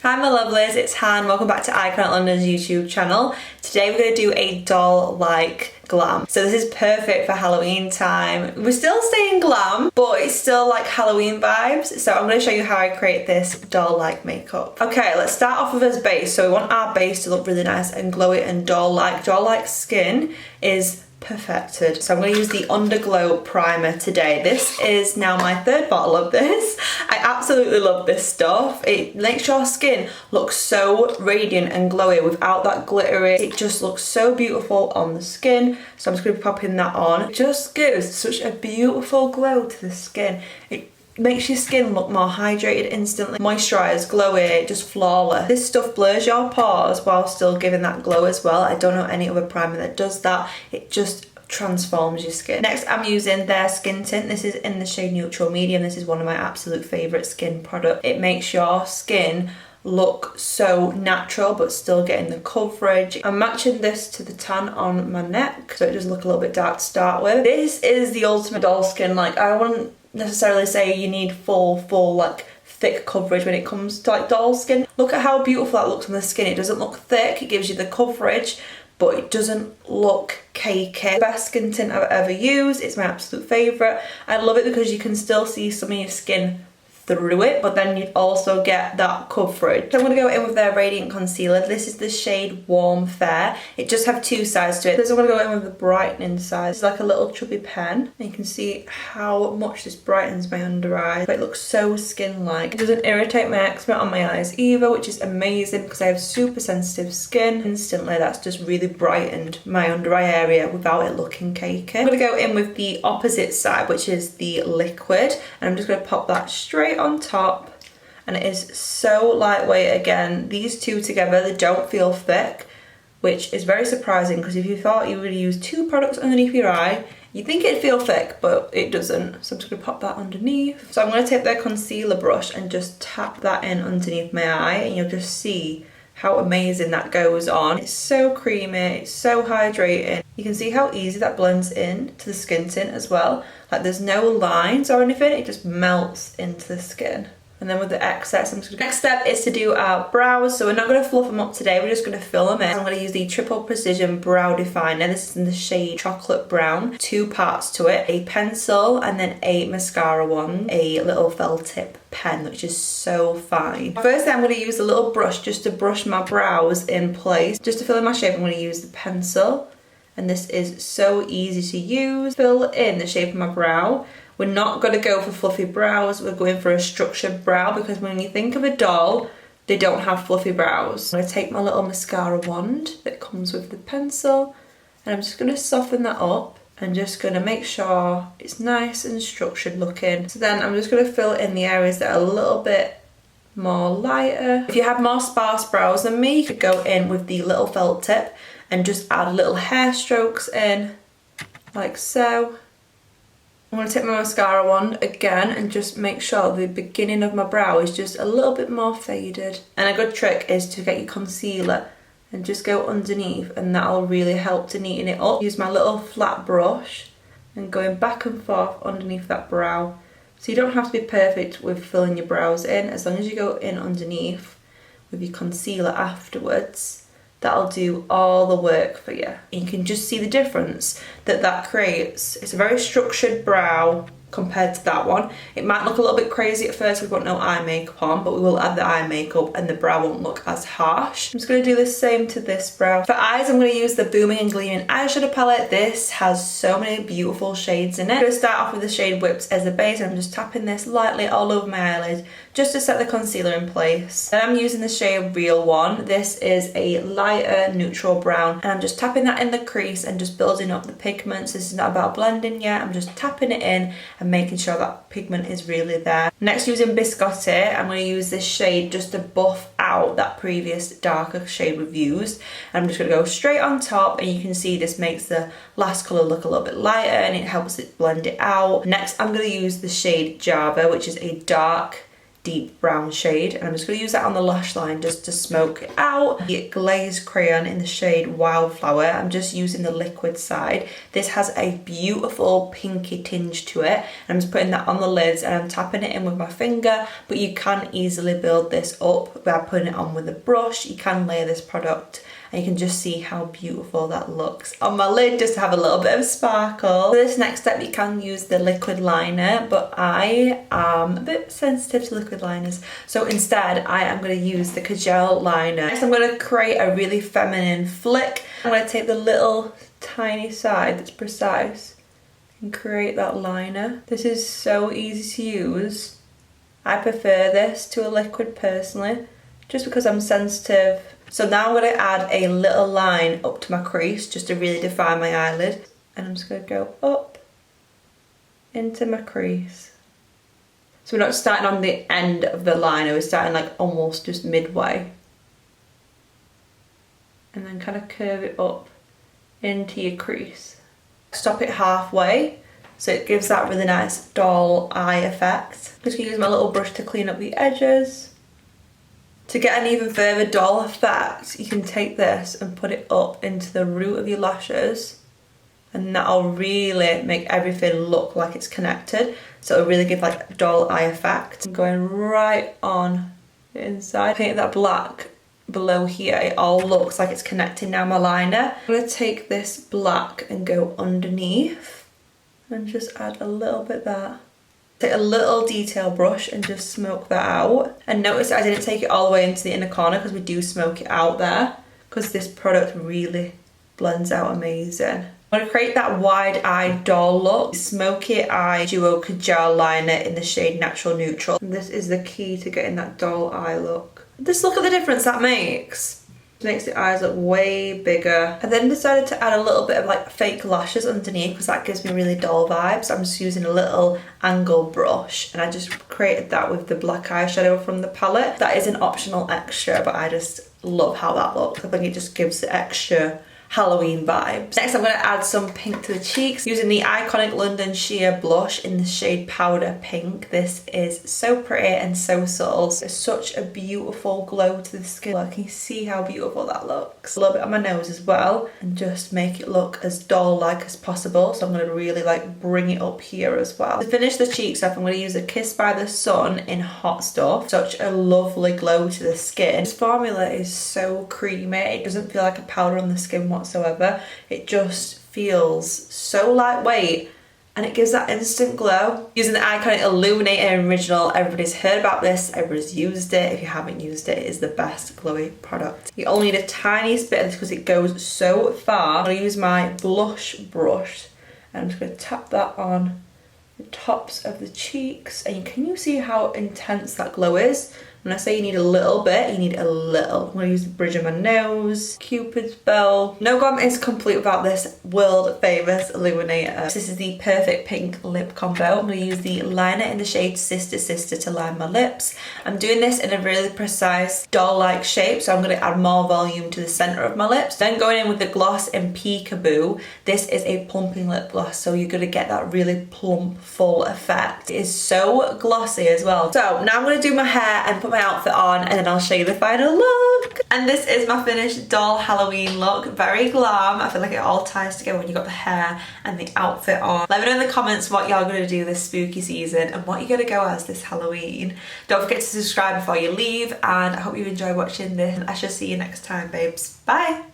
Hi my lovelies, it's Han. Welcome back to Icon London's YouTube channel. Today we're going to do a doll-like glam. So this is perfect for Halloween time. We're still staying glam, but it's still like Halloween vibes. So I'm going to show you how I create this doll-like makeup. Okay, let's start off with this base. So we want our base to look really nice and glowy and doll-like. Doll-like skin is perfected. So I'm going to use the Underglow primer today. This is now my third bottle of this. I absolutely love this stuff. It makes your skin look so radiant and glowy without that glittery. It just looks so beautiful on the skin. So I'm just going to be popping that on. It just gives such a beautiful glow to the skin. It makes your skin look more hydrated instantly, moisturised, glowy, just flawless. This stuff blurs your pores while still giving that glow as well. I don't know any other primer that does that. It just transforms your skin. Next, I'm using their skin tint. This is in the shade Neutral Medium. This is one of my absolute favourite skin products. It makes your skin look so natural but still getting the coverage. I'm matching this to the tan on my neck so it does look a little bit dark to start with. This is the ultimate doll skin. Like, I wouldn't necessarily say you need full like thick coverage when it comes to like doll skin. Look at how beautiful that looks on the skin. It doesn't look thick, it gives you the coverage, but it doesn't look cakey. Best skin tint I've ever used. It's my absolute favourite. I love it because you can still see some of your skin through it, but then you also get that coverage. So I'm going to go in with their Radiant Concealer. This is the shade Warm Fair. It does have two sides to it. So I'm going to go in with the Brightening side. It's like a little chubby pen. And you can see how much this brightens my under eye. But it looks so skin-like. It doesn't irritate my eczema on my eyes either, which is amazing because I have super sensitive skin. Instantly, that's just really brightened my under eye area without it looking cakey. I'm going to go in with the opposite side, which is the liquid. And I'm just going to pop that straight on top, and it is so lightweight. Again, these two together, they don't feel thick, which is very surprising because if you thought you would use two products underneath your eye, you'd think it'd feel thick, but it doesn't. So I'm just going to pop that underneath. So I'm going to take their concealer brush and just tap that in underneath my eye, and you'll just see how amazing that goes on. It's so creamy, it's so hydrating. You can see how easy that blends in to the skin tint as well. Like, there's no lines or anything, it just melts into the skin. And then with the excess, next step is to do our brows. So we're not going to fluff them up today, we're just going to fill them in. I'm going to use the Triple Precision Brow Definer. This is in the shade Chocolate Brown. Two parts to it, a pencil and then a mascara wand, a little felt tip pen, which is so fine. First, I'm going to use a little brush just to brush my brows in place. Just to fill in my shape, I'm going to use the pencil. And this is so easy to use. Fill in the shape of my brow. We're not going to go for fluffy brows, we're going for a structured brow because when you think of a doll, they don't have fluffy brows. I'm going to take my little mascara wand that comes with the pencil and I'm just going to soften that up and just going to make sure it's nice and structured looking. So then I'm just going to fill in the areas that are a little bit more lighter. If you have more sparse brows than me, you could go in with the little felt tip and just add little hair strokes in, like so. I'm going to take my mascara wand again and just make sure the beginning of my brow is just a little bit more faded. And a good trick is to get your concealer and just go underneath, and that'll really help to neaten it up. Use my little flat brush and going back and forth underneath that brow. So you don't have to be perfect with filling your brows in, as long as you go in underneath with your concealer afterwards. That'll do all the work for you. And you can just see the difference that that creates. It's a very structured brow compared to that one. It might look a little bit crazy at first, we've got no eye makeup on, but we will add the eye makeup and the brow won't look as harsh. I'm just going to do the same to this brow. For eyes, I'm going to use the Booming and Gleaming eyeshadow palette. This has so many beautiful shades in it. I'm going to start off with the shade Whipped as a base. I'm just tapping this lightly all over my eyelid just to set the concealer in place. Then I'm using the shade Real One. This is a lighter neutral brown, and I'm just tapping that in the crease and just building up the pigments. This is not about blending yet, I'm just tapping it in and making sure that pigment is really there. Next, using Biscotti, I'm going to use this shade just to buff out that previous darker shade we've used. And I'm just going to go straight on top, and you can see this makes the last colour look a little bit lighter and it helps it blend it out. Next, I'm going to use the shade Java, which is a dark deep brown shade, and I'm just going to use that on the lash line just to smoke it out. The Glaze Crayon in the shade Wildflower. I'm just using the liquid side. This has a beautiful pinky tinge to it, and I'm just putting that on the lids and I'm tapping it in with my finger, but you can easily build this up by putting it on with a brush. You can layer this product and you can just see how beautiful that looks on my lid, just to have a little bit of sparkle. For this next step, you can use the liquid liner, but I am a bit sensitive to liquid liners, so instead I am going to use the Kajal liner. Next, I'm going to create a really feminine flick. I'm going to take the little tiny side that's precise and create that liner. This is so easy to use. I prefer this to a liquid personally, just because I'm sensitive. So now I'm going to add a little line up to my crease just to really define my eyelid. And I'm just going to go up into my crease. So we're not starting on the end of the liner, we're starting like almost just midway. And then kind of curve it up into your crease. Stop it halfway so it gives that really nice doll eye effect. I'm just going to use my little brush to clean up the edges. To get an even further doll effect, you can take this and put it up into the root of your lashes, and that'll really make everything look like it's connected. So it'll really give like a doll eye effect. I'm going right on the inside. Paint that black below here, it all looks like it's connecting now, my liner. I'm going to take this black and go underneath and just add a little bit there. Take a little detail brush and just smoke that out. And notice that I didn't take it all the way into the inner corner because we do smoke it out there, because this product really blends out amazing. I'm going to create that wide-eyed doll look. Smokey Eye Duo Kajal liner in the shade Natural Neutral. And this is the key to getting that doll eye look. Just look at the difference that makes. Makes the eyes look way bigger. I then decided to add a little bit of like fake lashes underneath because that gives me really doll vibes. I'm just using a little angle brush and I just created that with the black eyeshadow from the palette. That is an optional extra, but I just love how that looks. I think it just gives the extra Halloween vibes. Next, I'm going to add some pink to the cheeks using the iconic London Sheer blush in the shade Powder Pink. This is so pretty and so subtle. It's such a beautiful glow to the skin. Look, can you see how beautiful that looks? A little bit on my nose as well, and just make it look as doll-like as possible. So I'm going to really like bring it up here as well. To finish the cheeks off, I'm going to use a Kiss by the Sun in Hot Stuff. Such a lovely glow to the skin. This formula is so creamy. It doesn't feel like a powder on the skin whatsoever. It just feels so lightweight and it gives that instant glow. Using the iconic Illuminator Original, everybody's heard about this, everybody's used it. If you haven't used it, it is the best glowy product. You only need a tiniest bit of this because it goes so far. I'm going to use my blush brush and I'm just going to tap that on the tops of the cheeks, and can you see how intense that glow is? When I say you need a little bit, you need a little. I'm going to use the bridge of my nose, Cupid's bow. No glam is complete without this world famous illuminator. This is the perfect pink lip combo. I'm going to use the liner in the shade Sister Sister to line my lips. I'm doing this in a really precise doll-like shape, so I'm going to add more volume to the centre of my lips. Then going in with the gloss in Peekaboo. This is a plumping lip gloss, so you're going to get that really plump, full effect. It is so glossy as well. So now I'm going to do my hair and put my outfit on, and then I'll show you the final look. And this is my finished doll Halloween look. Very glam. I feel like it all ties together when you got the hair and the outfit on. Let me know in the comments what y'all gonna do this spooky season and what you're gonna go as this Halloween. Don't forget to subscribe before you leave, and I hope you enjoy watching this, and I shall see you next time, babes. Bye.